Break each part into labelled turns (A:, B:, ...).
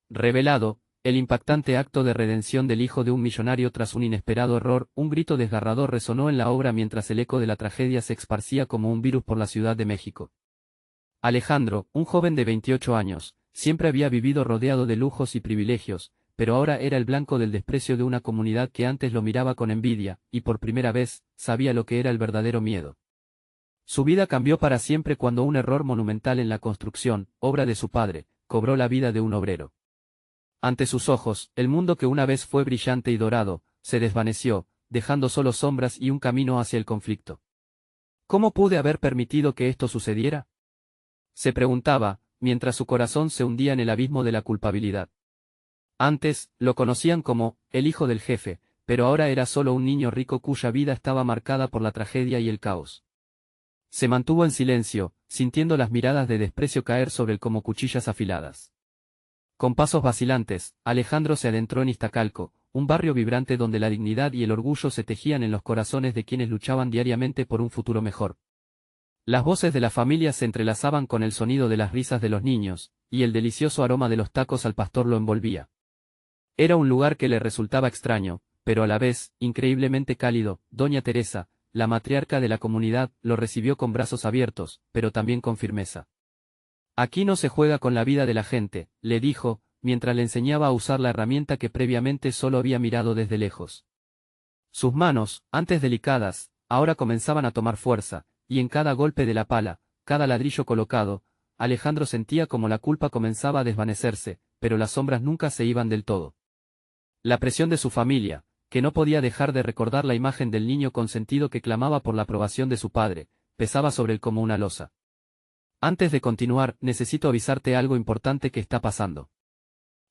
A: Revelado, el impactante acto de redención del hijo de un millonario tras un inesperado error, un grito desgarrador resonó en la obra mientras el eco de la tragedia se esparcía como un virus por la Ciudad de México. Alejandro, un joven de 28 años, siempre había vivido rodeado de lujos y privilegios, pero ahora era el blanco del desprecio de una comunidad que antes lo miraba con envidia, y por primera vez, sabía lo que era el verdadero miedo. Su vida cambió para siempre cuando un error monumental en la construcción, obra de su padre, cobró la vida de un obrero. Ante sus ojos, el mundo que una vez fue brillante y dorado, se desvaneció, dejando solo sombras y un camino hacia el conflicto. ¿Cómo pude haber permitido que esto sucediera? Se preguntaba, mientras su corazón se hundía en el abismo de la culpabilidad. Antes, lo conocían como, el hijo del jefe, pero ahora era solo un niño rico cuya vida estaba marcada por la tragedia y el caos. Se mantuvo en silencio, sintiendo las miradas de desprecio caer sobre él como cuchillas afiladas. Con pasos vacilantes, Alejandro se adentró en Iztacalco, un barrio vibrante donde la dignidad y el orgullo se tejían en los corazones de quienes luchaban diariamente por un futuro mejor. Las voces de la familia se entrelazaban con el sonido de las risas de los niños, y el delicioso aroma de los tacos al pastor lo envolvía. Era un lugar que le resultaba extraño, pero a la vez, increíblemente cálido. Doña Teresa, la matriarca de la comunidad, lo recibió con brazos abiertos, pero también con firmeza. Aquí no se juega con la vida de la gente, le dijo, mientras le enseñaba a usar la herramienta que previamente solo había mirado desde lejos. Sus manos, antes delicadas, ahora comenzaban a tomar fuerza, y en cada golpe de la pala, cada ladrillo colocado, Alejandro sentía como la culpa comenzaba a desvanecerse, pero las sombras nunca se iban del todo. La presión de su familia, que no podía dejar de recordar la imagen del niño consentido que clamaba por la aprobación de su padre, pesaba sobre él como una losa. Antes de continuar, necesito avisarte algo importante que está pasando.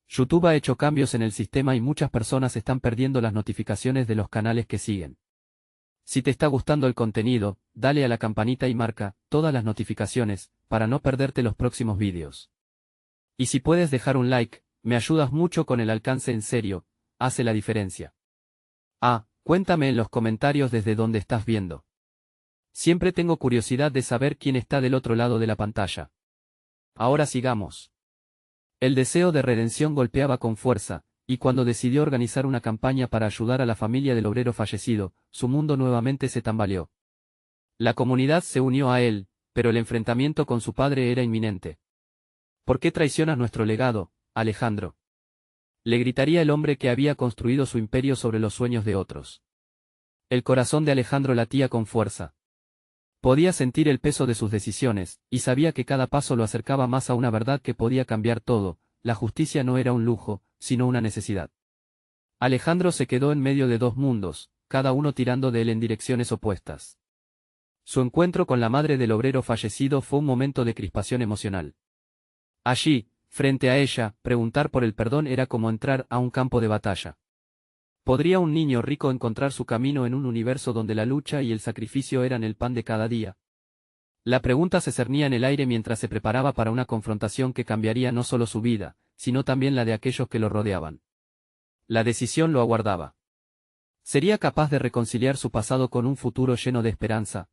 A: YouTube ha hecho cambios en el sistema y muchas personas están perdiendo las notificaciones de los canales que siguen. Si te está gustando el contenido, dale a la campanita y marca todas las notificaciones, para no perderte los próximos vídeos. Y si puedes dejar un like, me ayudas mucho con el alcance en serio, hace la diferencia. Cuéntame en los comentarios desde dónde estás viendo. Siempre tengo curiosidad de saber quién está del otro lado de la pantalla. Ahora sigamos. El deseo de redención golpeaba con fuerza, y cuando decidió organizar una campaña para ayudar a la familia del obrero fallecido, su mundo nuevamente se tambaleó. La comunidad se unió a él, pero el enfrentamiento con su padre era inminente. ¿Por qué traicionas nuestro legado, Alejandro? Le gritaría el hombre que había construido su imperio sobre los sueños de otros. El corazón de Alejandro latía con fuerza. Podía sentir el peso de sus decisiones, y sabía que cada paso lo acercaba más a una verdad que podía cambiar todo: la justicia no era un lujo, sino una necesidad. Alejandro se quedó en medio de dos mundos, cada uno tirando de él en direcciones opuestas. Su encuentro con la madre del obrero fallecido fue un momento de crispación emocional. Allí, frente a ella, preguntar por el perdón era como entrar a un campo de batalla. ¿Podría un niño rico encontrar su camino en un universo donde la lucha y el sacrificio eran el pan de cada día? La pregunta se cernía en el aire mientras se preparaba para una confrontación que cambiaría no solo su vida, sino también la de aquellos que lo rodeaban. La decisión lo aguardaba. ¿Sería capaz de reconciliar su pasado con un futuro lleno de esperanza?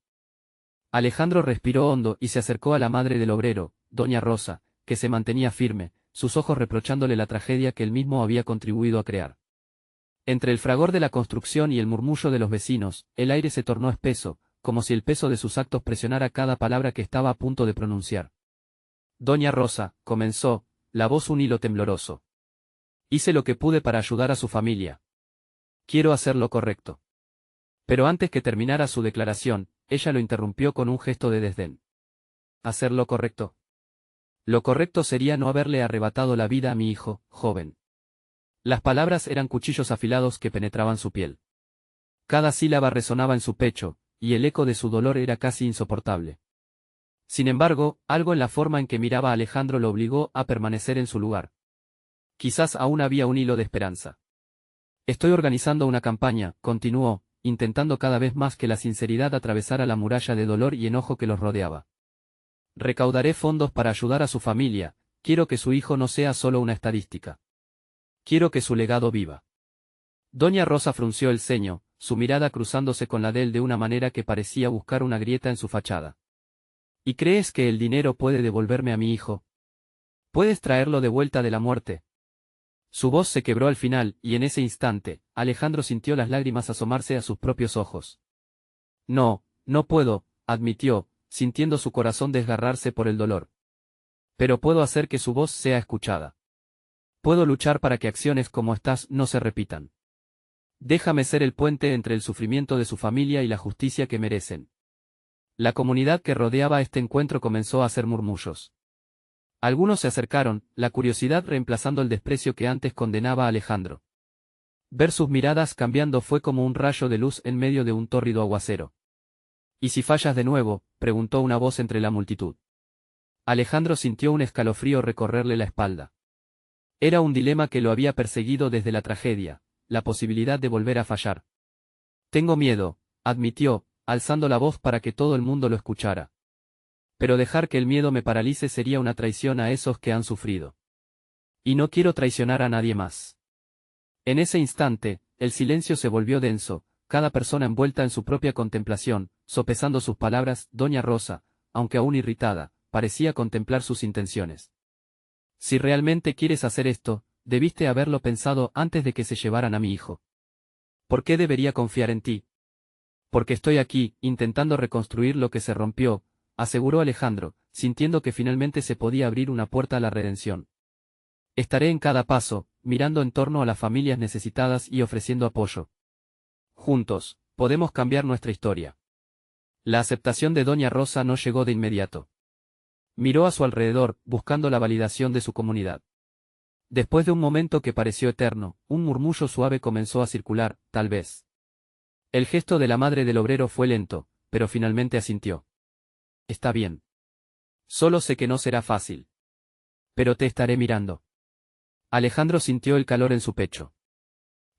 A: Alejandro respiró hondo y se acercó a la madre del obrero, doña Rosa, que se mantenía firme, sus ojos reprochándole la tragedia que él mismo había contribuido a crear. Entre el fragor de la construcción y el murmullo de los vecinos, el aire se tornó espeso, como si el peso de sus actos presionara cada palabra que estaba a punto de pronunciar. Doña Rosa, comenzó, la voz un hilo tembloroso. Hice lo que pude para ayudar a su familia. Quiero hacer lo correcto. Pero antes que terminara su declaración, ella lo interrumpió con un gesto de desdén. ¿Hacer lo correcto? Lo correcto sería no haberle arrebatado la vida a mi hijo, joven. Las palabras eran cuchillos afilados que penetraban su piel. Cada sílaba resonaba en su pecho, y el eco de su dolor era casi insoportable. Sin embargo, algo en la forma en que miraba a Alejandro lo obligó a permanecer en su lugar. Quizás aún había un hilo de esperanza. Estoy organizando una campaña, continuó, intentando cada vez más que la sinceridad atravesara la muralla de dolor y enojo que los rodeaba. Recaudaré fondos para ayudar a su familia, quiero que su hijo no sea solo una estadística. Quiero que su legado viva. Doña Rosa frunció el ceño, su mirada cruzándose con la de él de una manera que parecía buscar una grieta en su fachada. ¿Y crees que el dinero puede devolverme a mi hijo? ¿Puedes traerlo de vuelta de la muerte? Su voz se quebró al final, y en ese instante, Alejandro sintió las lágrimas asomarse a sus propios ojos. No, no puedo, admitió, sintiendo su corazón desgarrarse por el dolor. Pero puedo hacer que su voz sea escuchada. Puedo luchar para que acciones como estas no se repitan. Déjame ser el puente entre el sufrimiento de su familia y la justicia que merecen. La comunidad que rodeaba este encuentro comenzó a hacer murmullos. Algunos se acercaron, la curiosidad reemplazando el desprecio que antes condenaba a Alejandro. Ver sus miradas cambiando fue como un rayo de luz en medio de un tórrido aguacero. ¿Y si fallas de nuevo?, preguntó una voz entre la multitud. Alejandro sintió un escalofrío recorrerle la espalda. Era un dilema que lo había perseguido desde la tragedia, la posibilidad de volver a fallar. Tengo miedo, admitió, alzando la voz para que todo el mundo lo escuchara. Pero dejar que el miedo me paralice sería una traición a esos que han sufrido. Y no quiero traicionar a nadie más. En ese instante, el silencio se volvió denso, cada persona envuelta en su propia contemplación, sopesando sus palabras. Doña Rosa, aunque aún irritada, parecía contemplar sus intenciones. Si realmente quieres hacer esto, debiste haberlo pensado antes de que se llevaran a mi hijo. ¿Por qué debería confiar en ti? Porque estoy aquí, intentando reconstruir lo que se rompió, aseguró Alejandro, sintiendo que finalmente se podía abrir una puerta a la redención. Estaré en cada paso, mirando en torno a las familias necesitadas y ofreciendo apoyo. Juntos, podemos cambiar nuestra historia. La aceptación de Doña Rosa no llegó de inmediato. Miró a su alrededor, buscando la validación de su comunidad. Después de un momento que pareció eterno, un murmullo suave comenzó a circular, tal vez. El gesto de la madre del obrero fue lento, pero finalmente asintió. Está bien. Solo sé que no será fácil. Pero te estaré mirando. Alejandro sintió el calor en su pecho.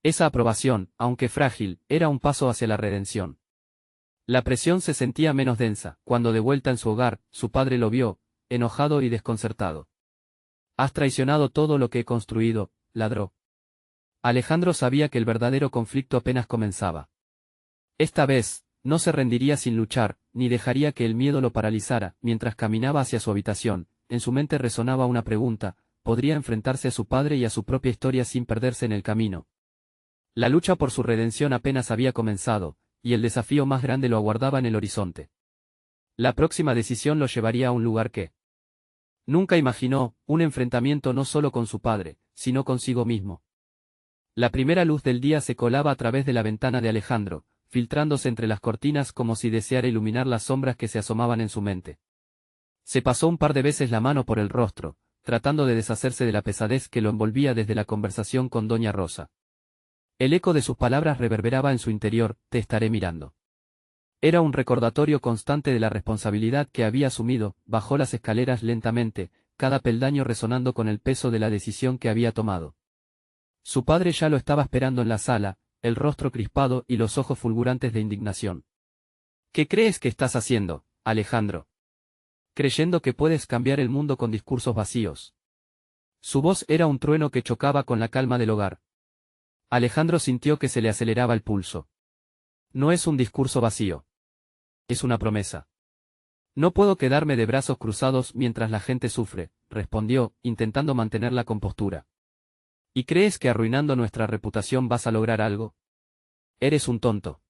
A: Esa aprobación, aunque frágil, era un paso hacia la redención. La presión se sentía menos densa, cuando de vuelta en su hogar, su padre lo vio, enojado y desconcertado. Has traicionado todo lo que he construido, ladró. Alejandro sabía que el verdadero conflicto apenas comenzaba. Esta vez, no se rendiría sin luchar, ni dejaría que el miedo lo paralizara. Mientras caminaba hacia su habitación, en su mente resonaba una pregunta: ¿podría enfrentarse a su padre y a su propia historia sin perderse en el camino? La lucha por su redención apenas había comenzado, y el desafío más grande lo aguardaba en el horizonte. La próxima decisión lo llevaría a un lugar que nunca imaginó, un enfrentamiento no solo con su padre, sino consigo mismo. La primera luz del día se colaba a través de la ventana de Alejandro, filtrándose entre las cortinas como si deseara iluminar las sombras que se asomaban en su mente. Se pasó un par de veces la mano por el rostro, tratando de deshacerse de la pesadez que lo envolvía desde la conversación con Doña Rosa. El eco de sus palabras reverberaba en su interior: te estaré mirando. Era un recordatorio constante de la responsabilidad que había asumido. Bajó las escaleras lentamente, cada peldaño resonando con el peso de la decisión que había tomado. Su padre ya lo estaba esperando en la sala, el rostro crispado y los ojos fulgurantes de indignación. ¿Qué crees que estás haciendo, Alejandro? Creyendo que puedes cambiar el mundo con discursos vacíos. Su voz era un trueno que chocaba con la calma del hogar. Alejandro sintió que se le aceleraba el pulso. No es un discurso vacío. Es una promesa. No puedo quedarme de brazos cruzados mientras la gente sufre, respondió, intentando mantener la compostura. ¿Y crees que arruinando nuestra reputación vas a lograr algo? Eres un tonto.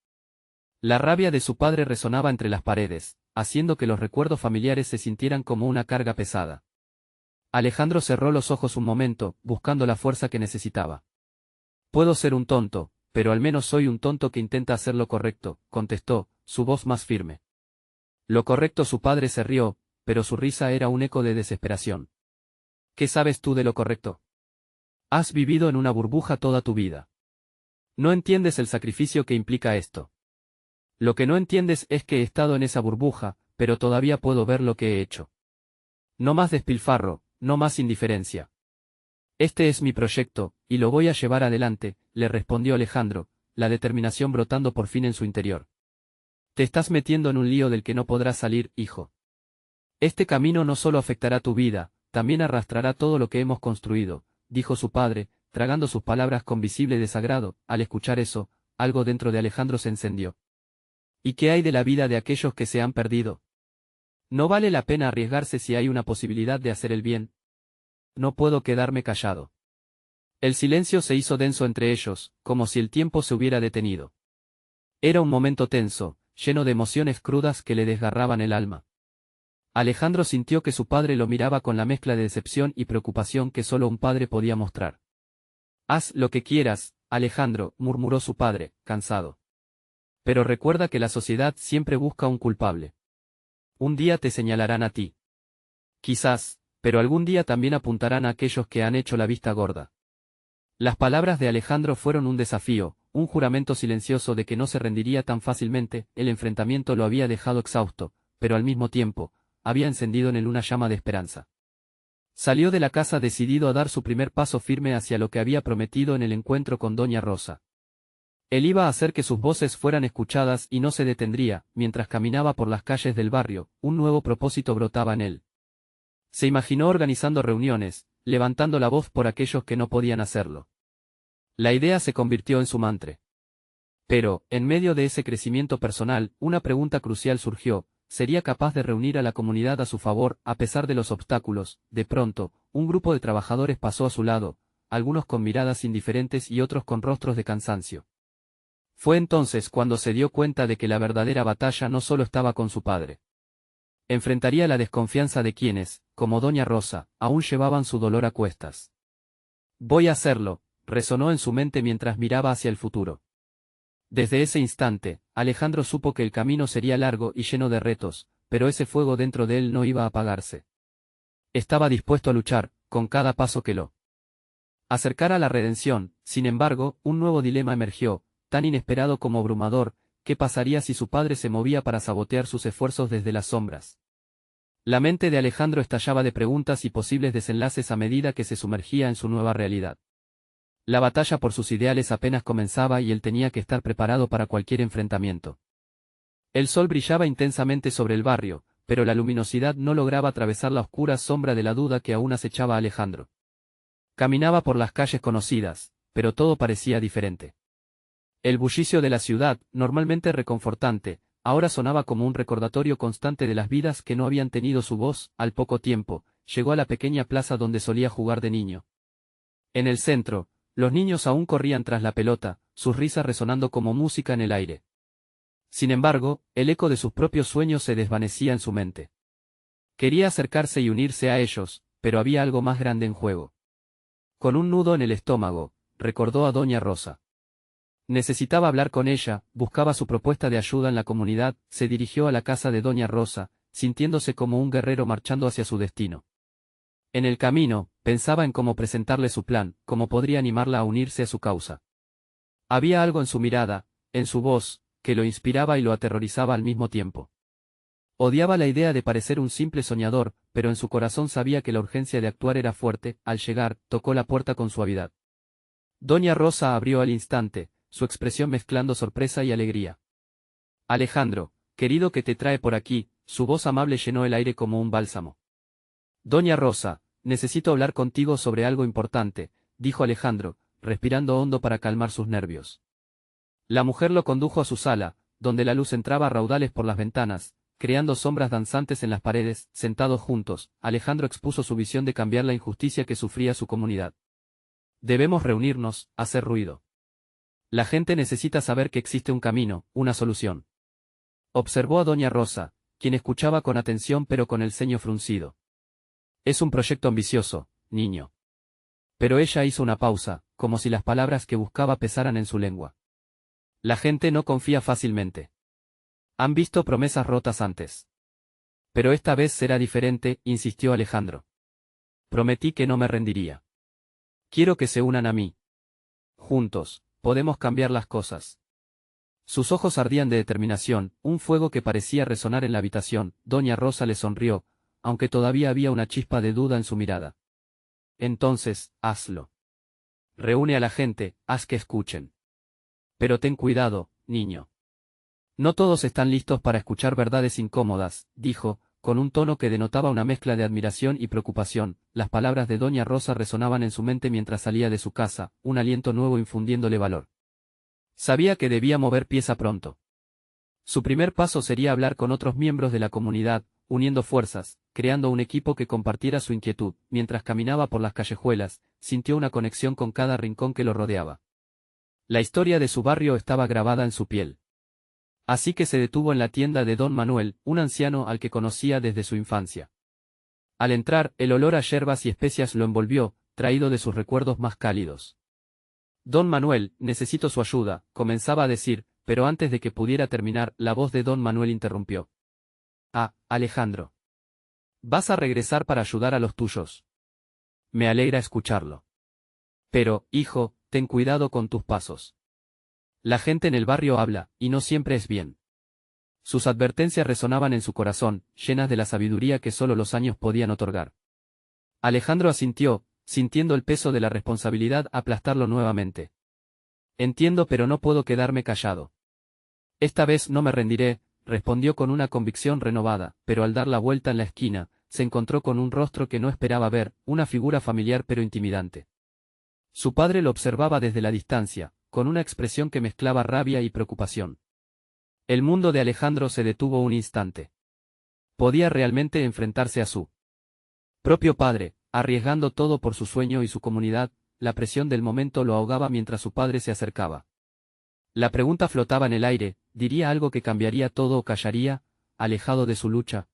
A: La rabia de su padre resonaba entre las paredes, haciendo que los recuerdos familiares se sintieran como una carga pesada. Alejandro cerró los ojos un momento, buscando la fuerza que necesitaba. Puedo ser un tonto, pero al menos soy un tonto que intenta hacer lo correcto, contestó, su voz más firme. Lo correcto. Su padre se rió, pero su risa era un eco de desesperación. ¿Qué sabes tú de lo correcto? Has vivido en una burbuja toda tu vida. No entiendes el sacrificio que implica esto. Lo que no entiendes es que he estado en esa burbuja, pero todavía puedo ver lo que he hecho. No más despilfarro, no más indiferencia. Este es mi proyecto, y lo voy a llevar adelante, le respondió Alejandro, la determinación brotando por fin en su interior. Te estás metiendo en un lío del que no podrás salir, hijo. Este camino no solo afectará tu vida, también arrastrará todo lo que hemos construido, dijo su padre, tragando sus palabras con visible desagrado. Al escuchar eso, algo dentro de Alejandro se encendió. ¿Y qué hay de la vida de aquellos que se han perdido? ¿No vale la pena arriesgarse si hay una posibilidad de hacer el bien? No puedo quedarme callado. El silencio se hizo denso entre ellos, como si el tiempo se hubiera detenido. Era un momento tenso, lleno de emociones crudas que le desgarraban el alma. Alejandro sintió que su padre lo miraba con la mezcla de decepción y preocupación que solo un padre podía mostrar. «Haz lo que quieras, Alejandro», murmuró su padre, cansado. «Pero recuerda que la sociedad siempre busca un culpable. Un día te señalarán a ti. Quizás, pero algún día también apuntarán a aquellos que han hecho la vista gorda». Las palabras de Alejandro fueron un desafío, un juramento silencioso de que no se rendiría tan fácilmente. El enfrentamiento lo había dejado exhausto, pero al mismo tiempo, había encendido en él una llama de esperanza. Salió de la casa decidido a dar su primer paso firme hacia lo que había prometido en el encuentro con Doña Rosa. Él iba a hacer que sus voces fueran escuchadas y no se detendría. Mientras caminaba por las calles del barrio, un nuevo propósito brotaba en él. Se imaginó organizando reuniones, levantando la voz por aquellos que no podían hacerlo. La idea se convirtió en su mantra. Pero, en medio de ese crecimiento personal, una pregunta crucial surgió: ¿sería capaz de reunir a la comunidad a su favor, a pesar de los obstáculos? De pronto, un grupo de trabajadores pasó a su lado, algunos con miradas indiferentes y otros con rostros de cansancio. Fue entonces cuando se dio cuenta de que la verdadera batalla no solo estaba con su padre. Enfrentaría la desconfianza de quienes, como Doña Rosa, aún llevaban su dolor a cuestas. «Voy a hacerlo», resonó en su mente mientras miraba hacia el futuro. Desde ese instante, Alejandro supo que el camino sería largo y lleno de retos, pero ese fuego dentro de él no iba a apagarse. Estaba dispuesto a luchar, con cada paso que lo acercara a la redención. Sin embargo, un nuevo dilema emergió, tan inesperado como abrumador: ¿qué pasaría si su padre se movía para sabotear sus esfuerzos desde las sombras? La mente de Alejandro estallaba de preguntas y posibles desenlaces a medida que se sumergía en su nueva realidad. La batalla por sus ideales apenas comenzaba y él tenía que estar preparado para cualquier enfrentamiento. El sol brillaba intensamente sobre el barrio, pero la luminosidad no lograba atravesar la oscura sombra de la duda que aún acechaba a Alejandro. Caminaba por las calles conocidas, pero todo parecía diferente. El bullicio de la ciudad, normalmente reconfortante, ahora sonaba como un recordatorio constante de las vidas que no habían tenido su voz. Al poco tiempo, llegó a la pequeña plaza donde solía jugar de niño. En el centro, los niños aún corrían tras la pelota, sus risas resonando como música en el aire. Sin embargo, el eco de sus propios sueños se desvanecía en su mente. Quería acercarse y unirse a ellos, pero había algo más grande en juego. Con un nudo en el estómago, recordó a Doña Rosa. Necesitaba hablar con ella, buscaba su propuesta de ayuda en la comunidad. Se dirigió a la casa de Doña Rosa, sintiéndose como un guerrero marchando hacia su destino. En el camino, pensaba en cómo presentarle su plan, cómo podría animarla a unirse a su causa. Había algo en su mirada, en su voz, que lo inspiraba y lo aterrorizaba al mismo tiempo. Odiaba la idea de parecer un simple soñador, pero en su corazón sabía que la urgencia de actuar era fuerte. Al llegar, tocó la puerta con suavidad. Doña Rosa abrió al instante, su expresión mezclando sorpresa y alegría. «Alejandro, querido, ¿qué te trae por aquí?», su voz amable llenó el aire como un bálsamo. «Doña Rosa, necesito hablar contigo sobre algo importante», dijo Alejandro, respirando hondo para calmar sus nervios. La mujer lo condujo a su sala, donde la luz entraba a raudales por las ventanas, creando sombras danzantes en las paredes. Sentados juntos, Alejandro expuso su visión de cambiar la injusticia que sufría su comunidad. «Debemos reunirnos, hacer ruido. La gente necesita saber que existe un camino, una solución», observó a Doña Rosa, quien escuchaba con atención pero con el ceño fruncido. «Es un proyecto ambicioso, niño». Pero ella hizo una pausa, como si las palabras que buscaba pesaran en su lengua. «La gente no confía fácilmente. Han visto promesas rotas antes. Pero esta vez será diferente», insistió Alejandro. «Prometí que no me rendiría. Quiero que se unan a mí. Juntos, podemos cambiar las cosas». Sus ojos ardían de determinación, un fuego que parecía resonar en la habitación. Doña Rosa le sonrió, aunque todavía había una chispa de duda en su mirada. «Entonces, hazlo. Reúne a la gente, haz que escuchen. Pero ten cuidado, niño. No todos están listos para escuchar verdades incómodas», dijo, con un tono que denotaba una mezcla de admiración y preocupación. Las palabras de Doña Rosa resonaban en su mente mientras salía de su casa, un aliento nuevo infundiéndole valor. Sabía que debía mover pieza pronto. Su primer paso sería hablar con otros miembros de la comunidad, uniendo fuerzas, creando un equipo que compartiera su inquietud. Mientras caminaba por las callejuelas, sintió una conexión con cada rincón que lo rodeaba. La historia de su barrio estaba grabada en su piel. Así que se detuvo en la tienda de don Manuel, un anciano al que conocía desde su infancia. Al entrar, el olor a yerbas y especias lo envolvió, traído de sus recuerdos más cálidos. Don Manuel, necesito su ayuda, comenzaba a decir, pero antes de que pudiera terminar, la voz de don Manuel interrumpió. Ah, Alejandro. ¿Vas a regresar para ayudar a los tuyos? Me alegra escucharlo. Pero, hijo, ten cuidado con tus pasos. La gente en el barrio habla, y no siempre es bien. Sus advertencias resonaban en su corazón, llenas de la sabiduría que solo los años podían otorgar. Alejandro asintió, sintiendo el peso de la responsabilidad aplastarlo nuevamente. Entiendo, pero no puedo quedarme callado. Esta vez no me rendiré, respondió con una convicción renovada, pero al dar la vuelta en la esquina, se encontró con un rostro que no esperaba ver, una figura familiar pero intimidante. Su padre lo observaba desde la distancia, con una expresión que mezclaba rabia y preocupación. El mundo de Alejandro se detuvo un instante. Podía realmente enfrentarse a su propio padre, arriesgando todo por su sueño y su comunidad. La presión del momento lo ahogaba mientras su padre se acercaba. La pregunta flotaba en el aire, ¿diría algo que cambiaría todo o callaría, alejado de su lucha?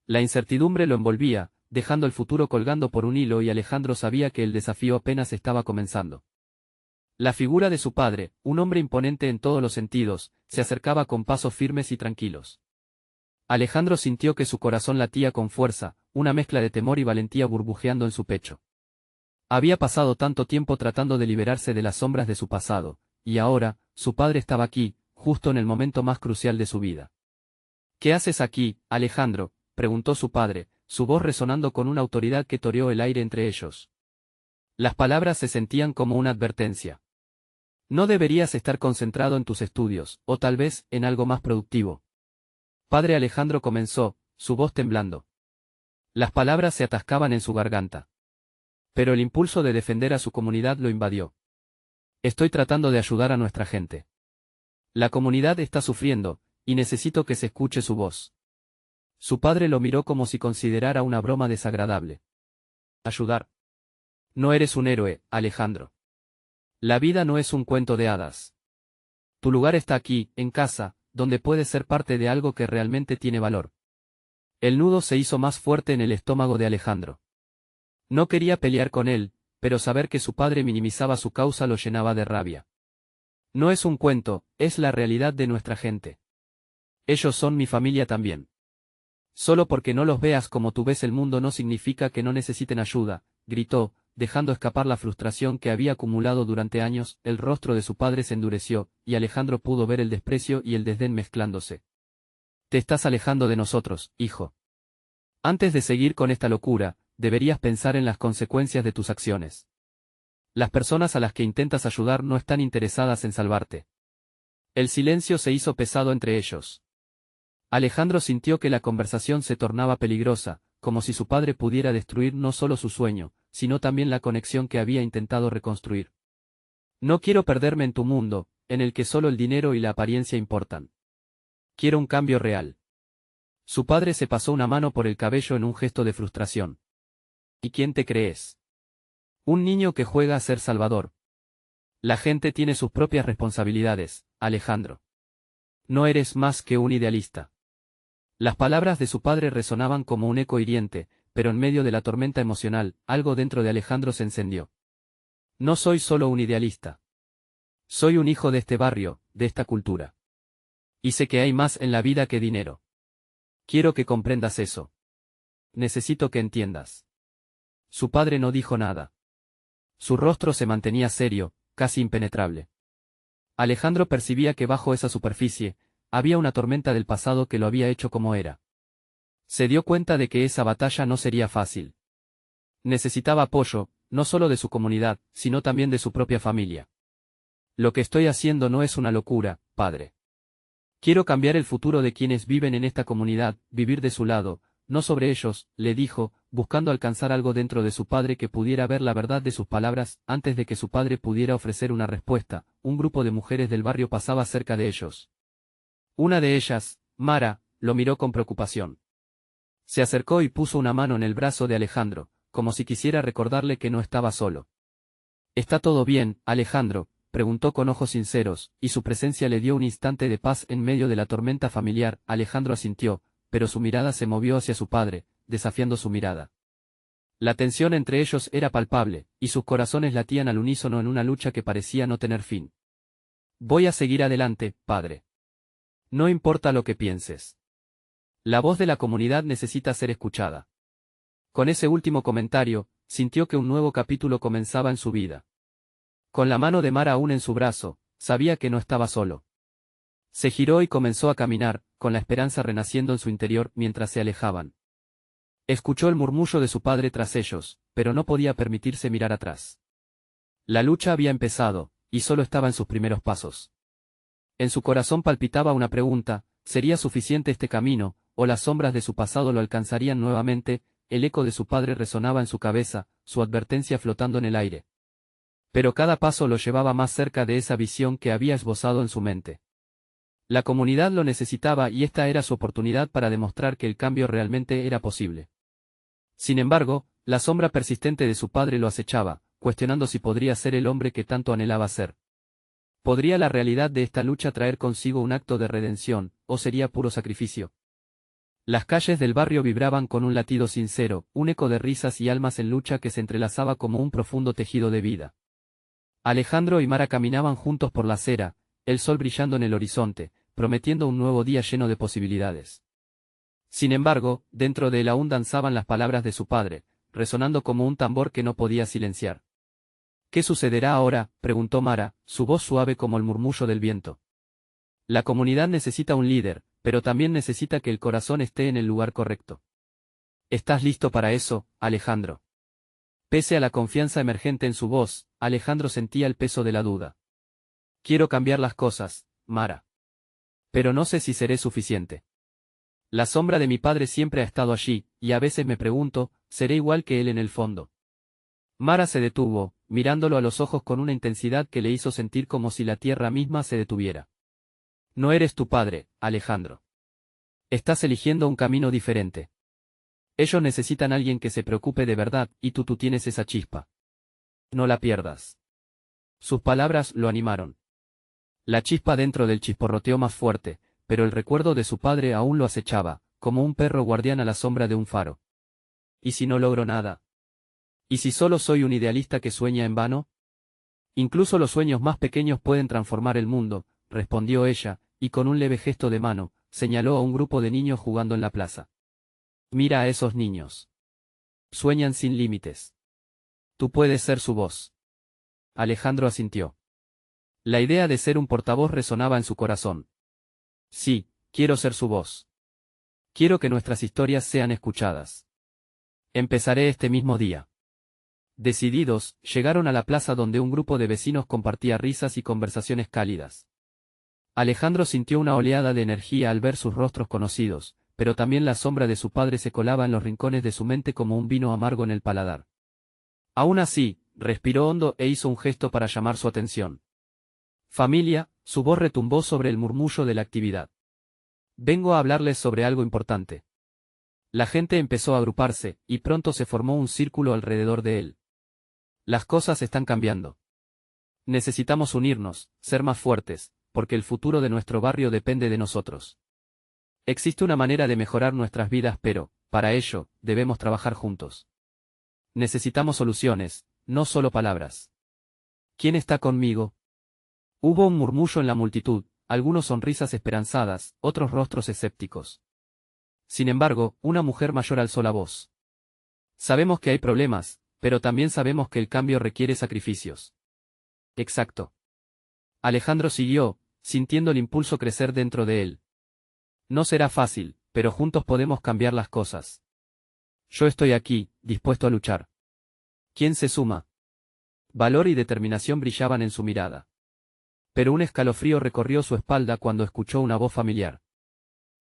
A: La incertidumbre lo envolvía, dejando el futuro colgando por un hilo, y Alejandro sabía que el desafío apenas estaba comenzando. La figura de su padre, un hombre imponente en todos los sentidos, se acercaba con pasos firmes y tranquilos. Alejandro sintió que su corazón latía con fuerza, una mezcla de temor y valentía burbujeando en su pecho. Había pasado tanto tiempo tratando de liberarse de las sombras de su pasado, y ahora, su padre estaba aquí, justo en el momento más crucial de su vida. ¿Qué haces aquí, Alejandro?, preguntó su padre, su voz resonando con una autoridad que toreó el aire entre ellos. Las palabras se sentían como una advertencia. No deberías estar concentrado en tus estudios, o tal vez, en algo más productivo. Padre Alejandro comenzó, su voz temblando. Las palabras se atascaban en su garganta. Pero el impulso de defender a su comunidad lo invadió. Estoy tratando de ayudar a nuestra gente. La comunidad está sufriendo, y necesito que se escuche su voz. Su padre lo miró como si considerara una broma desagradable. Ayudar. No eres un héroe, Alejandro. La vida no es un cuento de hadas. Tu lugar está aquí, en casa, donde puedes ser parte de algo que realmente tiene valor. El nudo se hizo más fuerte en el estómago de Alejandro. No quería pelear con él, pero saber que su padre minimizaba su causa lo llenaba de rabia. No es un cuento, es la realidad de nuestra gente. Ellos son mi familia también. Solo porque no los veas como tú ves el mundo no significa que no necesiten ayuda, gritó, dejando escapar la frustración que había acumulado durante años. El rostro de su padre se endureció, y Alejandro pudo ver el desprecio y el desdén mezclándose. Te estás alejando de nosotros, hijo. Antes de seguir con esta locura, deberías pensar en las consecuencias de tus acciones. Las personas a las que intentas ayudar no están interesadas en salvarte. El silencio se hizo pesado entre ellos. Alejandro sintió que la conversación se tornaba peligrosa, como si su padre pudiera destruir no solo su sueño, sino también la conexión que había intentado reconstruir. No quiero perderme en tu mundo, en el que solo el dinero y la apariencia importan. Quiero un cambio real. Su padre se pasó una mano por el cabello en un gesto de frustración. ¿Y quién te crees? Un niño que juega a ser salvador. La gente tiene sus propias responsabilidades, Alejandro. No eres más que un idealista. Las palabras de su padre resonaban como un eco hiriente, pero en medio de la tormenta emocional, algo dentro de Alejandro se encendió. No soy solo un idealista. Soy un hijo de este barrio, de esta cultura. Y sé que hay más en la vida que dinero. Quiero que comprendas eso. Necesito que entiendas. Su padre no dijo nada. Su rostro se mantenía serio, casi impenetrable. Alejandro percibía que bajo esa superficie, había una tormenta del pasado que lo había hecho como era. Se dio cuenta de que esa batalla no sería fácil. Necesitaba apoyo, no solo de su comunidad, sino también de su propia familia. Lo que estoy haciendo no es una locura, padre. Quiero cambiar el futuro de quienes viven en esta comunidad, vivir de su lado, no sobre ellos, le dijo, buscando alcanzar algo dentro de su padre que pudiera ver la verdad de sus palabras. Antes de que su padre pudiera ofrecer una respuesta, un grupo de mujeres del barrio pasaba cerca de ellos. Una de ellas, Mara, lo miró con preocupación. Se acercó y puso una mano en el brazo de Alejandro, como si quisiera recordarle que no estaba solo. ¿Está todo bien, Alejandro?, preguntó con ojos sinceros, y su presencia le dio un instante de paz en medio de la tormenta familiar. Alejandro asintió, pero su mirada se movió hacia su padre, desafiando su mirada. La tensión entre ellos era palpable, y sus corazones latían al unísono en una lucha que parecía no tener fin. Voy a seguir adelante, padre. No importa lo que pienses. La voz de la comunidad necesita ser escuchada. Con ese último comentario, sintió que un nuevo capítulo comenzaba en su vida. Con la mano de Mara aún en su brazo, sabía que no estaba solo. Se giró y comenzó a caminar, con la esperanza renaciendo en su interior mientras se alejaban. Escuchó el murmullo de su padre tras ellos, pero no podía permitirse mirar atrás. La lucha había empezado, y solo estaba en sus primeros pasos. En su corazón palpitaba una pregunta: ¿sería suficiente este camino, o las sombras de su pasado lo alcanzarían nuevamente? El eco de su padre resonaba en su cabeza, su advertencia flotando en el aire. Pero cada paso lo llevaba más cerca de esa visión que había esbozado en su mente. La comunidad lo necesitaba y esta era su oportunidad para demostrar que el cambio realmente era posible. Sin embargo, la sombra persistente de su padre lo acechaba, cuestionando si podría ser el hombre que tanto anhelaba ser. ¿Podría la realidad de esta lucha traer consigo un acto de redención, o sería puro sacrificio? Las calles del barrio vibraban con un latido sincero, un eco de risas y almas en lucha que se entrelazaba como un profundo tejido de vida. Alejandro y Mara caminaban juntos por la acera, el sol brillando en el horizonte, prometiendo un nuevo día lleno de posibilidades. Sin embargo, dentro de él aún danzaban las palabras de su padre, resonando como un tambor que no podía silenciar. ¿Qué sucederá ahora?, preguntó Mara, su voz suave como el murmullo del viento. La comunidad necesita un líder, pero también necesita que el corazón esté en el lugar correcto. ¿Estás listo para eso, Alejandro? Pese a la confianza emergente en su voz, Alejandro sentía el peso de la duda. Quiero cambiar las cosas, Mara. Pero no sé si seré suficiente. La sombra de mi padre siempre ha estado allí, y a veces me pregunto, ¿seré igual que él en el fondo? Mara se detuvo, mirándolo a los ojos con una intensidad que le hizo sentir como si la tierra misma se detuviera. No eres tu padre, Alejandro. Estás eligiendo un camino diferente. Ellos necesitan a alguien que se preocupe de verdad, y tú tienes esa chispa. No la pierdas. Sus palabras lo animaron. La chispa dentro del chisporroteó más fuerte, pero el recuerdo de su padre aún lo acechaba, como un perro guardián a la sombra de un faro. ¿Y si no logro nada? ¿Y si solo soy un idealista que sueña en vano? Incluso los sueños más pequeños pueden transformar el mundo, respondió ella, y con un leve gesto de mano, señaló a un grupo de niños jugando en la plaza. Mira a esos niños. Sueñan sin límites. Tú puedes ser su voz. Alejandro asintió. La idea de ser un portavoz resonaba en su corazón. Sí, quiero ser su voz. Quiero que nuestras historias sean escuchadas. Empezaré este mismo día. Decididos, llegaron a la plaza donde un grupo de vecinos compartía risas y conversaciones cálidas. Alejandro sintió una oleada de energía al ver sus rostros conocidos, pero también la sombra de su padre se colaba en los rincones de su mente como un vino amargo en el paladar. Aún así, respiró hondo e hizo un gesto para llamar su atención. Familia, su voz retumbó sobre el murmullo de la actividad. Vengo a hablarles sobre algo importante. La gente empezó a agruparse, y pronto se formó un círculo alrededor de él. Las cosas están cambiando. Necesitamos unirnos, ser más fuertes, porque el futuro de nuestro barrio depende de nosotros. Existe una manera de mejorar nuestras vidas, pero, para ello, debemos trabajar juntos. Necesitamos soluciones, no solo palabras. ¿Quién está conmigo? Hubo un murmullo en la multitud, algunos sonrisas esperanzadas, otros rostros escépticos. Sin embargo, una mujer mayor alzó la voz. Sabemos que hay problemas, pero también sabemos que el cambio requiere sacrificios. Exacto. Alejandro siguió, sintiendo el impulso crecer dentro de él. No será fácil, pero juntos podemos cambiar las cosas. Yo estoy aquí, dispuesto a luchar. ¿Quién se suma? Valor y determinación brillaban en su mirada. Pero un escalofrío recorrió su espalda cuando escuchó una voz familiar.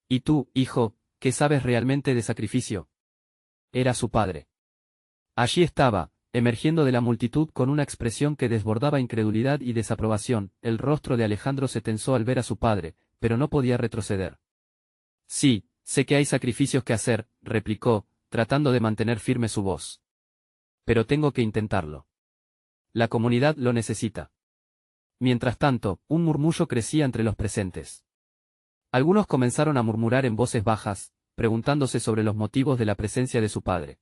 A: ¿Y tú, hijo, qué sabes realmente de sacrificio? Era su padre. Allí estaba, emergiendo de la multitud con una expresión que desbordaba incredulidad y desaprobación. El rostro de Alejandro se tensó al ver a su padre, pero no podía retroceder. Sí, Sé que hay sacrificios que hacer, replicó, tratando de mantener firme su voz. Pero tengo que intentarlo. La comunidad lo necesita. Mientras tanto, un murmullo crecía entre los presentes. Algunos comenzaron a murmurar en voces bajas, preguntándose sobre los motivos de la presencia de su padre.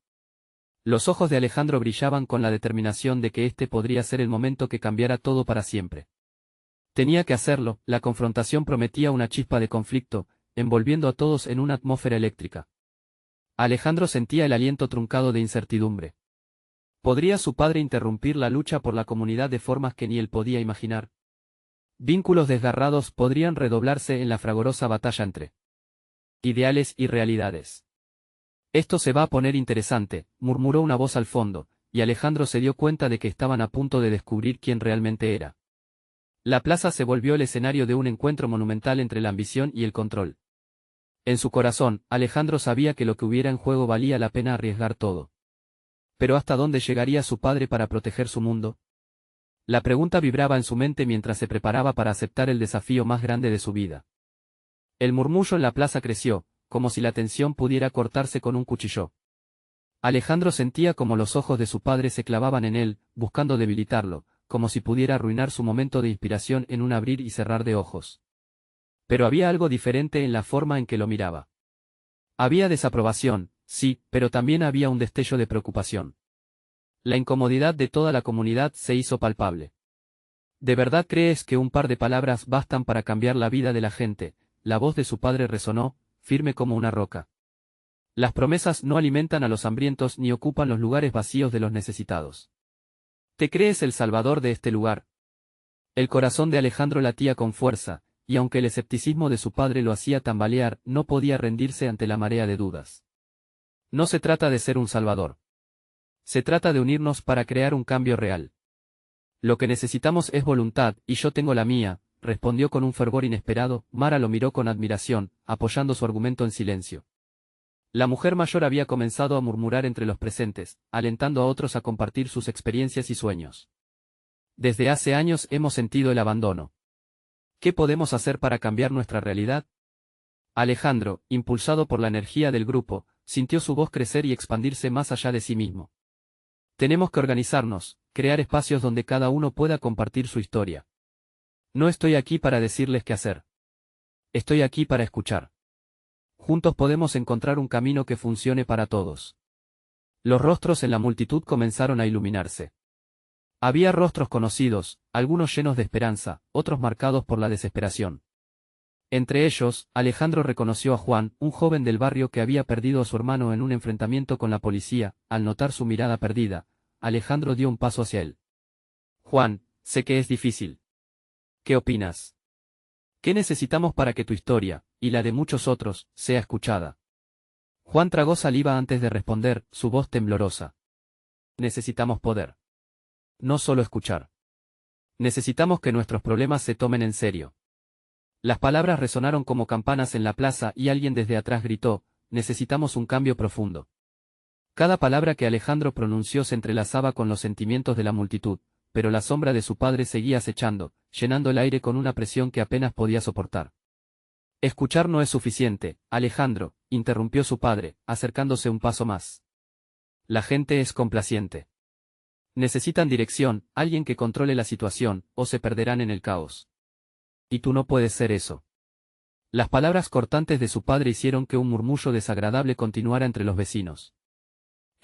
A: Los ojos de Alejandro brillaban con la determinación de que este podría ser el momento que cambiara todo para siempre. Tenía que hacerlo, la confrontación prometía una chispa de conflicto, envolviendo a todos en una atmósfera eléctrica. Alejandro sentía el aliento truncado de incertidumbre. ¿Podría su padre interrumpir la lucha por la comunidad de formas que ni él podía imaginar? Vínculos desgarrados podrían redoblarse en la fragorosa batalla entre ideales y realidades. Esto se va a poner interesante, murmuró una voz al fondo, y Alejandro se dio cuenta de que estaban a punto de descubrir quién realmente era. La plaza se volvió el escenario de un encuentro monumental entre la ambición y el control. En su corazón, Alejandro sabía que lo que hubiera en juego valía la pena arriesgar todo. Pero ¿hasta dónde llegaría su padre para proteger su mundo? La pregunta vibraba en su mente mientras se preparaba para aceptar el desafío más grande de su vida. El murmullo en la plaza creció, como si la tensión pudiera cortarse con un cuchillo. Alejandro sentía como los ojos de su padre se clavaban en él, buscando debilitarlo, como si pudiera arruinar su momento de inspiración en un abrir y cerrar de ojos. Pero había algo diferente en la forma en que lo miraba. Había desaprobación, sí, pero también había un destello de preocupación. La incomodidad de toda la comunidad se hizo palpable. ¿De verdad crees que un par de palabras bastan para cambiar la vida de la gente? La voz de su padre resonó, firme como una roca. Las promesas no alimentan a los hambrientos ni ocupan los lugares vacíos de los necesitados. ¿Te crees el salvador de este lugar? El corazón de Alejandro latía con fuerza, y aunque el escepticismo de su padre lo hacía tambalear, no podía rendirse ante la marea de dudas. No se trata de ser un salvador. Se trata de unirnos para crear un cambio real. Lo que necesitamos es voluntad, y yo tengo la mía, respondió con un fervor inesperado. Mara lo miró con admiración, apoyando su argumento en silencio. La mujer mayor había comenzado a murmurar entre los presentes, alentando a otros a compartir sus experiencias y sueños. Desde hace años hemos sentido el abandono. ¿Qué podemos hacer para cambiar nuestra realidad? Alejandro, impulsado por la energía del grupo, sintió su voz crecer y expandirse más allá de sí mismo. Tenemos que organizarnos, crear espacios donde cada uno pueda compartir su historia. No estoy aquí para decirles qué hacer. Estoy aquí para escuchar. Juntos podemos encontrar un camino que funcione para todos. Los rostros en la multitud comenzaron a iluminarse. Había rostros conocidos, algunos llenos de esperanza, otros marcados por la desesperación. Entre ellos, Alejandro reconoció a Juan, un joven del barrio que había perdido a su hermano en un enfrentamiento con la policía. Al notar su mirada perdida, Alejandro dio un paso hacia él. Juan, sé que es difícil. ¿Qué opinas? ¿Qué necesitamos para que tu historia, y la de muchos otros, sea escuchada? Juan tragó saliva antes de responder, su voz temblorosa. Necesitamos poder. No solo escuchar. Necesitamos que nuestros problemas se tomen en serio. Las palabras resonaron como campanas en la plaza y alguien desde atrás gritó, necesitamos un cambio profundo. Cada palabra que Alejandro pronunció se entrelazaba con los sentimientos de la multitud, pero la sombra de su padre seguía acechando, llenando el aire con una presión que apenas podía soportar. Escuchar no es suficiente, Alejandro, interrumpió su padre, acercándose un paso más. La gente es complaciente. Necesitan dirección, alguien que controle la situación, o se perderán en el caos. Y tú no puedes ser eso. Las palabras cortantes de su padre hicieron que un murmullo desagradable continuara entre los vecinos.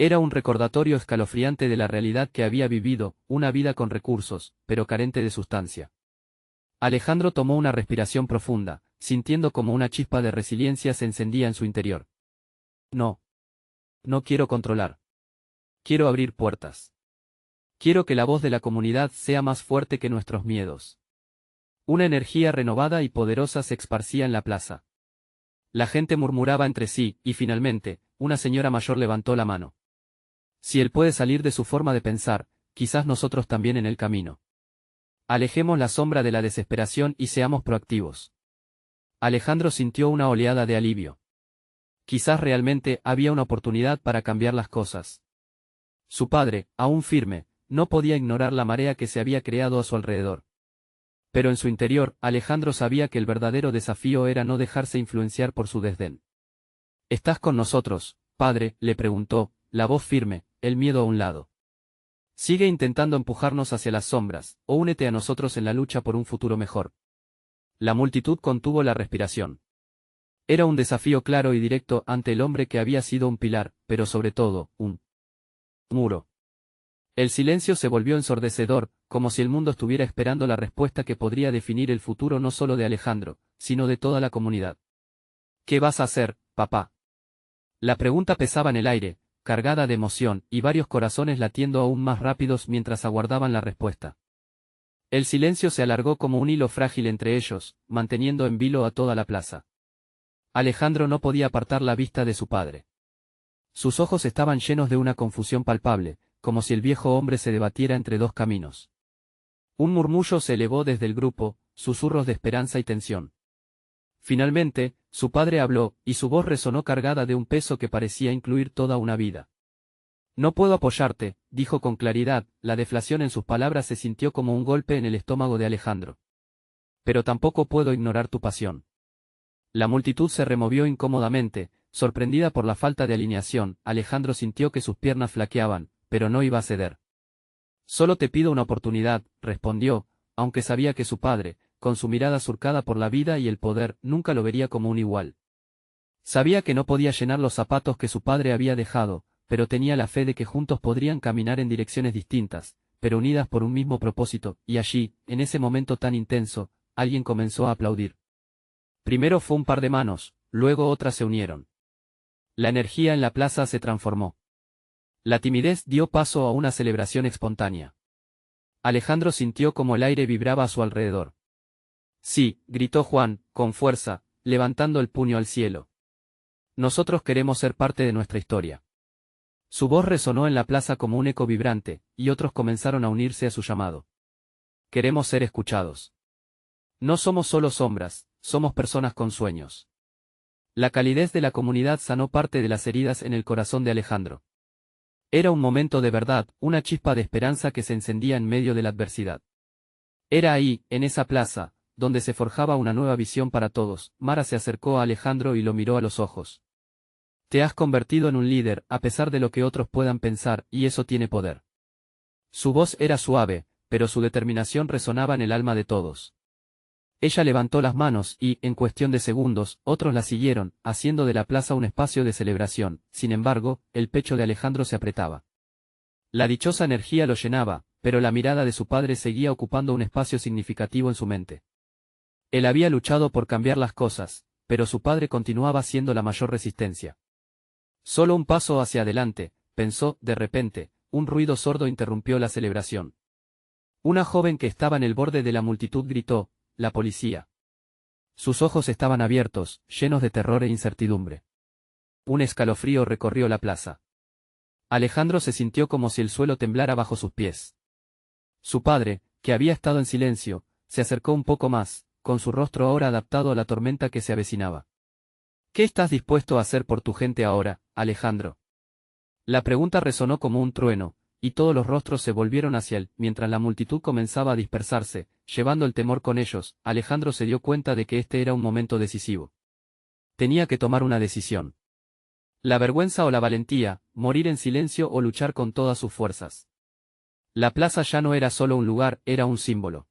A: Era un recordatorio escalofriante de la realidad que había vivido, una vida con recursos, pero carente de sustancia. Alejandro tomó una respiración profunda, sintiendo como una chispa de resiliencia se encendía en su interior. No. No quiero controlar. Quiero abrir puertas. Quiero que la voz de la comunidad sea más fuerte que nuestros miedos. Una energía renovada y poderosa se esparcía en la plaza. La gente murmuraba entre sí, y finalmente, una señora mayor levantó la mano. Si él puede salir de su forma de pensar, quizás nosotros también en el camino. Alejemos la sombra de la desesperación y seamos proactivos. Alejandro sintió una oleada de alivio. Quizás realmente había una oportunidad para cambiar las cosas. Su padre, aún firme, no podía ignorar la marea que se había creado a su alrededor. Pero en su interior, Alejandro sabía que el verdadero desafío era no dejarse influenciar por su desdén. ¿Estás con nosotros, padre?, le preguntó, la voz firme, el miedo a un lado. Sigue intentando empujarnos hacia las sombras, o únete a nosotros en la lucha por un futuro mejor. La multitud contuvo la respiración. Era un desafío claro y directo ante el hombre que había sido un pilar, pero sobre todo, un muro. El silencio se volvió ensordecedor, como si el mundo estuviera esperando la respuesta que podría definir el futuro no solo de Alejandro, sino de toda la comunidad. ¿Qué vas a hacer, papá? La pregunta pesaba en el aire, cargada de emoción, y varios corazones latiendo aún más rápidos mientras aguardaban la respuesta. El silencio se alargó como un hilo frágil entre ellos, manteniendo en vilo a toda la plaza. Alejandro no podía apartar la vista de su padre. Sus ojos estaban llenos de una confusión palpable, como si el viejo hombre se debatiera entre dos caminos. Un murmullo se elevó desde el grupo, susurros de esperanza y tensión. Finalmente, su padre habló, y su voz resonó cargada de un peso que parecía incluir toda una vida. No puedo apoyarte, dijo con claridad, la deflación en sus palabras se sintió como un golpe en el estómago de Alejandro. Pero tampoco puedo ignorar tu pasión. La multitud se removió incómodamente, sorprendida por la falta de alineación. Alejandro sintió que sus piernas flaqueaban, pero no iba a ceder. Solo te pido una oportunidad, respondió, aunque sabía que su padre, con su mirada surcada por la vida y el poder, nunca lo vería como un igual. Sabía que no podía llenar los zapatos que su padre había dejado, pero tenía la fe de que juntos podrían caminar en direcciones distintas, pero unidas por un mismo propósito, y allí, en ese momento tan intenso, alguien comenzó a aplaudir. Primero fue un par de manos, luego otras se unieron. La energía en la plaza se transformó. La timidez dio paso a una celebración espontánea. Alejandro sintió como el aire vibraba a su alrededor. Sí, gritó Juan, con fuerza, levantando el puño al cielo. Nosotros queremos ser parte de nuestra historia. Su voz resonó en la plaza como un eco vibrante, y otros comenzaron a unirse a su llamado. Queremos ser escuchados. No somos solo sombras, somos personas con sueños. La calidez de la comunidad sanó parte de las heridas en el corazón de Alejandro. Era un momento de verdad, una chispa de esperanza que se encendía en medio de la adversidad. Era ahí, en esa plaza, donde se forjaba una nueva visión para todos. Mara se acercó a Alejandro y lo miró a los ojos. Te has convertido en un líder, a pesar de lo que otros puedan pensar, y eso tiene poder. Su voz era suave, pero su determinación resonaba en el alma de todos. Ella levantó las manos y, en cuestión de segundos, otros la siguieron, haciendo de la plaza un espacio de celebración. Sin embargo, el pecho de Alejandro se apretaba. La dichosa energía lo llenaba, pero la mirada de su padre seguía ocupando un espacio significativo en su mente. Él había luchado por cambiar las cosas, pero su padre continuaba siendo la mayor resistencia. Solo un paso hacia adelante, pensó. De repente, un ruido sordo interrumpió la celebración. Una joven que estaba en el borde de la multitud gritó, «¡La policía!». Sus ojos estaban abiertos, llenos de terror e incertidumbre. Un escalofrío recorrió la plaza. Alejandro se sintió como si el suelo temblara bajo sus pies. Su padre, que había estado en silencio, se acercó un poco más, con su rostro ahora adaptado a la tormenta que se avecinaba. ¿Qué estás dispuesto a hacer por tu gente ahora, Alejandro? La pregunta resonó como un trueno, y todos los rostros se volvieron hacia él. Mientras la multitud comenzaba a dispersarse, llevando el temor con ellos, Alejandro se dio cuenta de que este era un momento decisivo. Tenía que tomar una decisión. La vergüenza o la valentía, morir en silencio o luchar con todas sus fuerzas. La plaza ya no era solo un lugar, era un símbolo.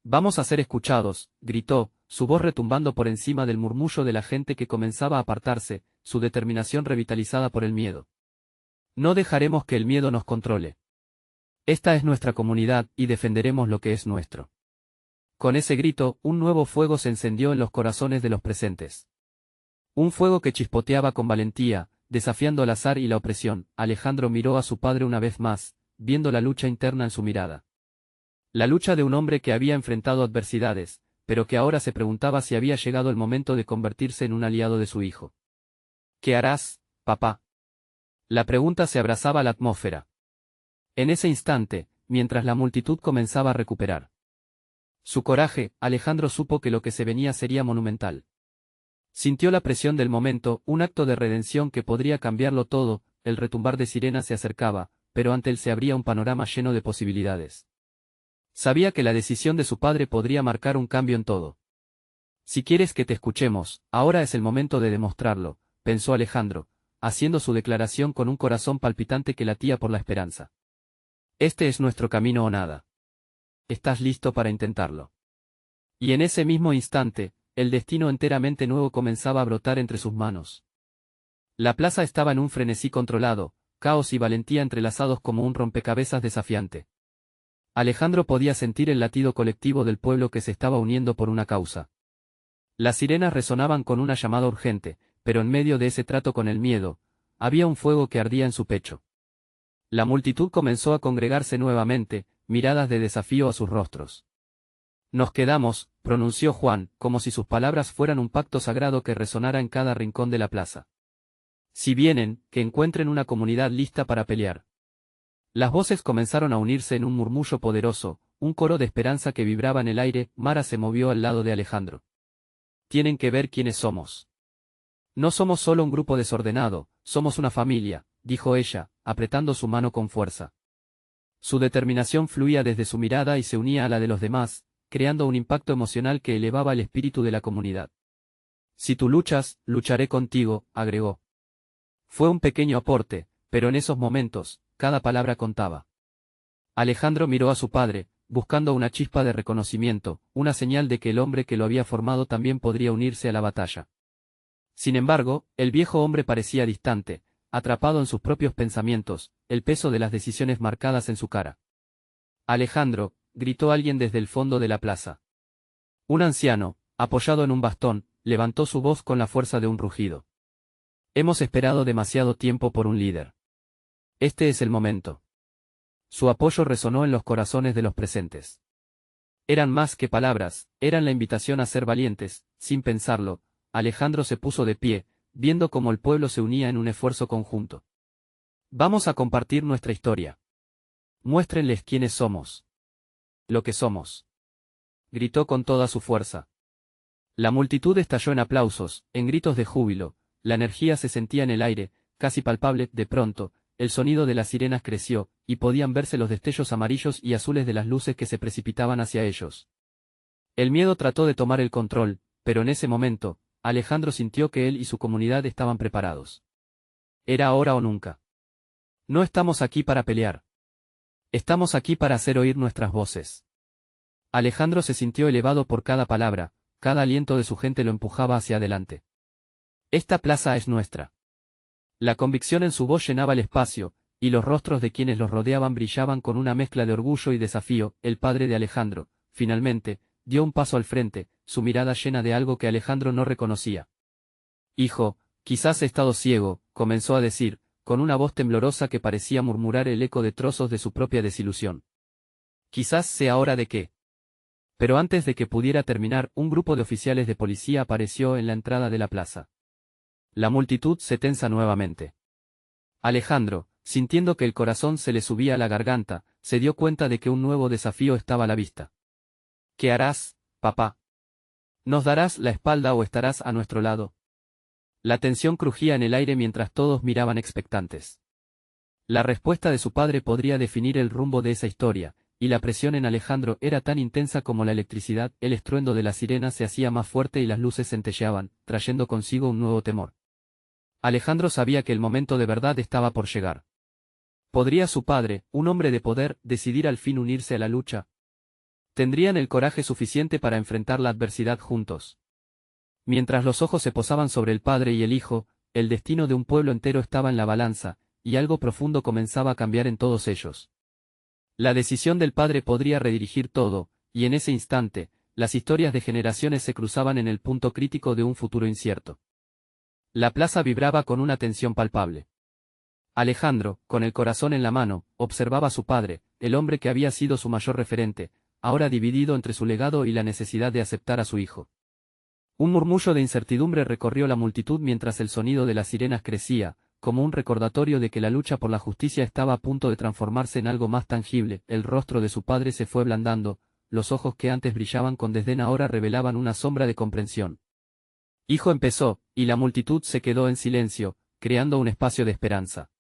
A: Vamos a ser escuchados, gritó, su voz retumbando por encima del murmullo de la gente que comenzaba a apartarse, su determinación revitalizada por el miedo. No dejaremos que el miedo nos controle. Esta es nuestra comunidad y defenderemos lo que es nuestro. Con ese grito, un nuevo fuego se encendió en los corazones de los presentes. Un fuego que chispoteaba con valentía, desafiando al azar y la opresión. Alejandro miró a su padre una vez más, viendo la lucha interna en su mirada. La lucha de un hombre que había enfrentado adversidades, pero que ahora se preguntaba si había llegado el momento de convertirse en un aliado de su hijo. ¿Qué harás, papá? La pregunta se abrazaba a la atmósfera. En ese instante, mientras la multitud comenzaba a recuperar su coraje, Alejandro supo que lo que se venía sería monumental. Sintió la presión del momento, un acto de redención que podría cambiarlo todo. El retumbar de sirenas se acercaba, pero ante él se abría un panorama lleno de posibilidades. Sabía que la decisión de su padre podría marcar un cambio en todo. Si quieres que te escuchemos, ahora es el momento de demostrarlo, pensó Alejandro, haciendo su declaración con un corazón palpitante que latía por la esperanza. Este es nuestro camino o nada. ¿Estás listo para intentarlo? Y en ese mismo instante, el destino enteramente nuevo comenzaba a brotar entre sus manos. La plaza estaba en un frenesí controlado, caos y valentía entrelazados como un rompecabezas desafiante. Alejandro podía sentir el latido colectivo del pueblo que se estaba uniendo por una causa. Las sirenas resonaban con una llamada urgente, pero en medio de ese trato con el miedo, había un fuego que ardía en su pecho. La multitud comenzó a congregarse nuevamente, miradas de desafío a sus rostros. Nos quedamos, pronunció Juan, como si sus palabras fueran un pacto sagrado que resonara en cada rincón de la plaza. Si vienen, que encuentren una comunidad lista para pelear. Las voces comenzaron a unirse en un murmullo poderoso, un coro de esperanza que vibraba en el aire. Mara se movió al lado de Alejandro. Tienen que ver quiénes somos. No somos solo un grupo desordenado, somos una familia, dijo ella, apretando su mano con fuerza. Su determinación fluía desde su mirada y se unía a la de los demás, creando un impacto emocional que elevaba el espíritu de la comunidad. Si tú luchas, lucharé contigo, agregó. Fue un pequeño aporte, pero en esos momentos, cada palabra contaba. Alejandro miró a su padre, buscando una chispa de reconocimiento, una señal de que el hombre que lo había formado también podría unirse a la batalla. Sin embargo, el viejo hombre parecía distante, atrapado en sus propios pensamientos, el peso de las decisiones marcadas en su cara. Alejandro, gritó alguien desde el fondo de la plaza. Un anciano, apoyado en un bastón, levantó su voz con la fuerza de un rugido. Hemos esperado demasiado tiempo por un líder. Este es el momento. Su apoyo resonó en los corazones de los presentes. Eran más que palabras, eran la invitación a ser valientes. Sin pensarlo, Alejandro se puso de pie, viendo cómo el pueblo se unía en un esfuerzo conjunto. Vamos a compartir nuestra historia. Muéstrenles quiénes somos. Lo que somos. Gritó con toda su fuerza. La multitud estalló en aplausos, en gritos de júbilo, la energía se sentía en el aire, casi palpable. De pronto, el sonido de las sirenas creció, y podían verse los destellos amarillos y azules de las luces que se precipitaban hacia ellos. El miedo trató de tomar el control, pero en ese momento, Alejandro sintió que él y su comunidad estaban preparados. Era ahora o nunca. No estamos aquí para pelear. Estamos aquí para hacer oír nuestras voces. Alejandro se sintió elevado por cada palabra, cada aliento de su gente lo empujaba hacia adelante. Esta plaza es nuestra. La convicción en su voz llenaba el espacio, y los rostros de quienes los rodeaban brillaban con una mezcla de orgullo y desafío. El padre de Alejandro, finalmente, dio un paso al frente, su mirada llena de algo que Alejandro no reconocía. Hijo, quizás he estado ciego, comenzó a decir, con una voz temblorosa que parecía murmurar el eco de trozos de su propia desilusión. Quizás sea hora de que. Pero antes de que pudiera terminar, un grupo de oficiales de policía apareció en la entrada de la plaza. La multitud se tensa nuevamente. Alejandro, sintiendo que el corazón se le subía a la garganta, se dio cuenta de que un nuevo desafío estaba a la vista. ¿Qué harás, papá? ¿Nos darás la espalda o estarás a nuestro lado? La tensión crujía en el aire mientras todos miraban expectantes. La respuesta de su padre podría definir el rumbo de esa historia, y la presión en Alejandro era tan intensa como la electricidad. El estruendo de las sirenas se hacía más fuerte y las luces centelleaban, trayendo consigo un nuevo temor. Alejandro sabía que el momento de verdad estaba por llegar. ¿Podría su padre, un hombre de poder, decidir al fin unirse a la lucha? ¿Tendrían el coraje suficiente para enfrentar la adversidad juntos? Mientras los ojos se posaban sobre el padre y el hijo, el destino de un pueblo entero estaba en la balanza, y algo profundo comenzaba a cambiar en todos ellos. La decisión del padre podría redirigir todo, y en ese instante, las historias de generaciones se cruzaban en el punto crítico de un futuro incierto. La plaza vibraba con una tensión palpable. Alejandro, con el corazón en la mano, observaba a su padre, el hombre que había sido su mayor referente, ahora dividido entre su legado y la necesidad de aceptar a su hijo. Un murmullo de incertidumbre recorrió la multitud mientras el sonido de las sirenas crecía, como un recordatorio de que la lucha por la justicia estaba a punto de transformarse en algo más tangible. El rostro de su padre se fue ablandando, los ojos que antes brillaban con desdén ahora revelaban una sombra de comprensión. Hijo, empezó, y la multitud se quedó en silencio, creando un espacio de esperanza.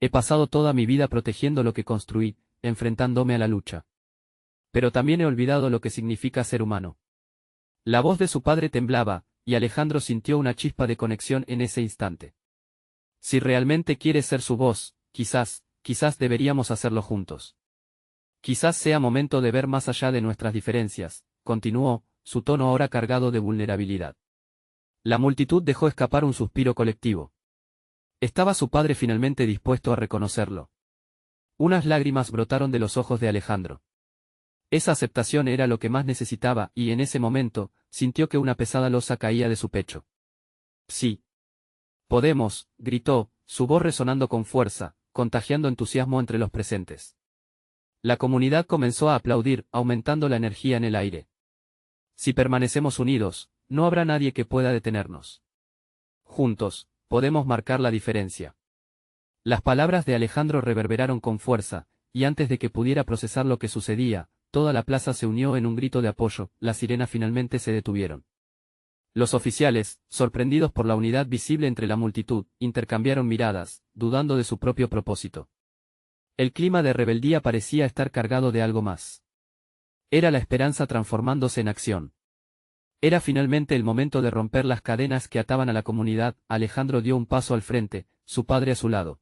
A: He pasado toda mi vida protegiendo lo que construí, enfrentándome a la lucha. Pero también he olvidado lo que significa ser humano. La voz de su padre temblaba, y Alejandro sintió una chispa de conexión en ese instante. Si realmente quieres ser su voz, quizás deberíamos hacerlo juntos. Quizás sea momento de ver más allá de nuestras diferencias, continuó, su tono ahora cargado de vulnerabilidad. La multitud dejó escapar un suspiro colectivo. ¿Estaba su padre finalmente dispuesto a reconocerlo? Unas lágrimas brotaron de los ojos de Alejandro. Esa aceptación era lo que más necesitaba y en ese momento, sintió que una pesada losa caía de su pecho. Sí. Podemos, gritó, su voz resonando con fuerza, contagiando entusiasmo entre los presentes. La comunidad comenzó a aplaudir, aumentando la energía en el aire. Si permanecemos unidos, no habrá nadie que pueda detenernos. Juntos, podemos marcar la diferencia. Las palabras de Alejandro reverberaron con fuerza, y antes de que pudiera procesar lo que sucedía, toda la plaza se unió en un grito de apoyo, las sirenas finalmente se detuvieron. Los oficiales, sorprendidos por la unidad visible entre la multitud, intercambiaron miradas, dudando de su propio propósito. El clima de rebeldía parecía estar cargado de algo más. Era la esperanza transformándose en acción. Era finalmente el momento de romper las cadenas que ataban a la comunidad. Alejandro dio un paso al frente, su padre a su lado.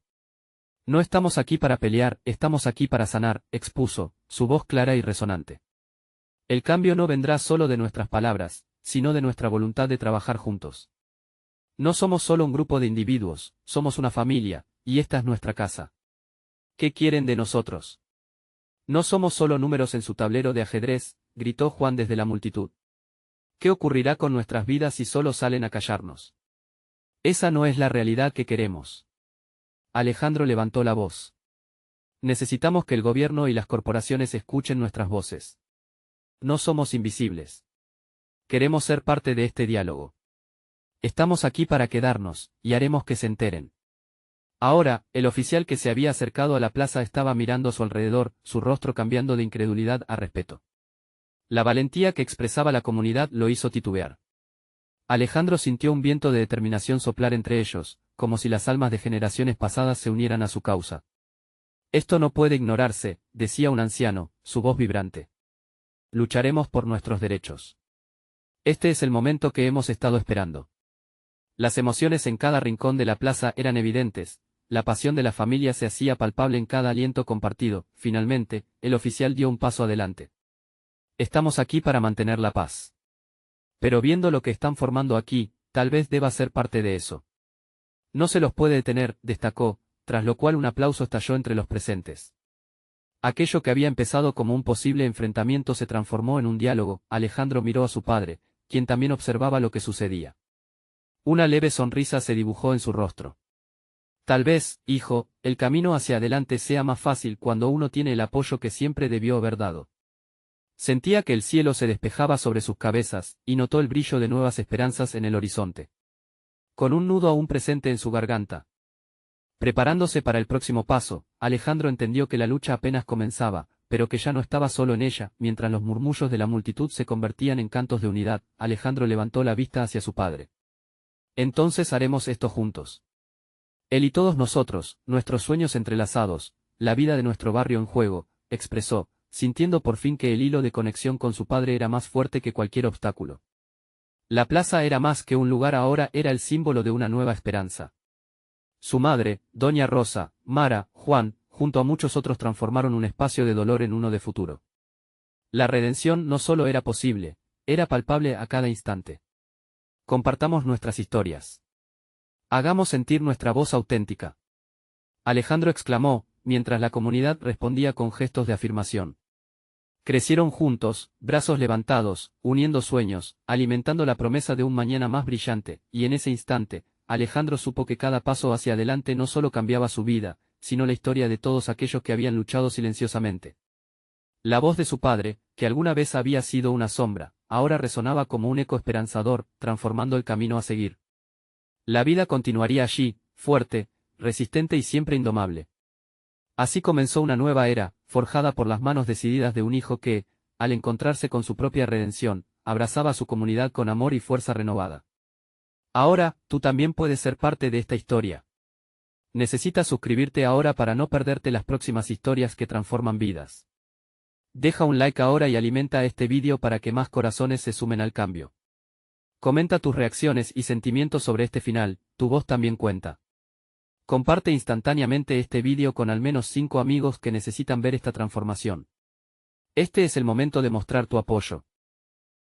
A: No estamos aquí para pelear, estamos aquí para sanar, expuso, su voz clara y resonante. El cambio no vendrá solo de nuestras palabras, sino de nuestra voluntad de trabajar juntos. No somos solo un grupo de individuos, somos una familia, y esta es nuestra casa. ¿Qué quieren de nosotros? No somos solo números en su tablero de ajedrez, gritó Juan desde la multitud. ¿Qué ocurrirá con nuestras vidas si solo salen a callarnos? Esa no es la realidad que queremos. Alejandro levantó la voz. Necesitamos que el gobierno y las corporaciones escuchen nuestras voces. No somos invisibles. Queremos ser parte de este diálogo. Estamos aquí para quedarnos, y haremos que se enteren. Ahora, el oficial que se había acercado a la plaza estaba mirando a su alrededor, su rostro cambiando de incredulidad a respeto. La valentía que expresaba la comunidad lo hizo titubear. Alejandro sintió un viento de determinación soplar entre ellos, como si las almas de generaciones pasadas se unieran a su causa. Esto no puede ignorarse, decía un anciano, su voz vibrante. Lucharemos por nuestros derechos. Este es el momento que hemos estado esperando. Las emociones en cada rincón de la plaza eran evidentes, la pasión de la familia se hacía palpable en cada aliento compartido. Finalmente, el oficial dio un paso adelante. Estamos aquí para mantener la paz. Pero viendo lo que están formando aquí, tal vez deba ser parte de eso. No se los puede detener, destacó, tras lo cual un aplauso estalló entre los presentes. Aquello que había empezado como un posible enfrentamiento se transformó en un diálogo. Alejandro miró a su padre, quien también observaba lo que sucedía. Una leve sonrisa se dibujó en su rostro. Tal vez, hijo, el camino hacia adelante sea más fácil cuando uno tiene el apoyo que siempre debió haber dado. Sentía que el cielo se despejaba sobre sus cabezas, y notó el brillo de nuevas esperanzas en el horizonte. Con un nudo aún presente en su garganta. Preparándose para el próximo paso, Alejandro entendió que la lucha apenas comenzaba, pero que ya no estaba solo en ella. Mientras los murmullos de la multitud se convertían en cantos de unidad, Alejandro levantó la vista hacia su padre. Entonces haremos esto juntos. Él y todos nosotros, nuestros sueños entrelazados, la vida de nuestro barrio en juego, expresó, sintiendo por fin que el hilo de conexión con su padre era más fuerte que cualquier obstáculo. La plaza era más que un lugar, ahora era el símbolo de una nueva esperanza. Su madre, doña Rosa, Mara, Juan, junto a muchos otros transformaron un espacio de dolor en uno de futuro. La redención no solo era posible, era palpable a cada instante. Compartamos nuestras historias. Hagamos sentir nuestra voz auténtica. Alejandro exclamó, mientras la comunidad respondía con gestos de afirmación. Crecieron juntos, brazos levantados, uniendo sueños, alimentando la promesa de un mañana más brillante, y en ese instante, Alejandro supo que cada paso hacia adelante no solo cambiaba su vida, sino la historia de todos aquellos que habían luchado silenciosamente. La voz de su padre, que alguna vez había sido una sombra, ahora resonaba como un eco esperanzador, transformando el camino a seguir. La vida continuaría allí, fuerte, resistente y siempre indomable. Así comenzó una nueva era, forjada por las manos decididas de un hijo que, al encontrarse con su propia redención, abrazaba a su comunidad con amor y fuerza renovada. Ahora, tú también puedes ser parte de esta historia. Necesitas suscribirte ahora para no perderte las próximas historias que transforman vidas. Deja un like ahora y alimenta este vídeo para que más corazones se sumen al cambio. Comenta tus reacciones y sentimientos sobre este final, tu voz también cuenta. Comparte instantáneamente este vídeo con al menos 5 amigos que necesitan ver esta transformación. Este es el momento de mostrar tu apoyo.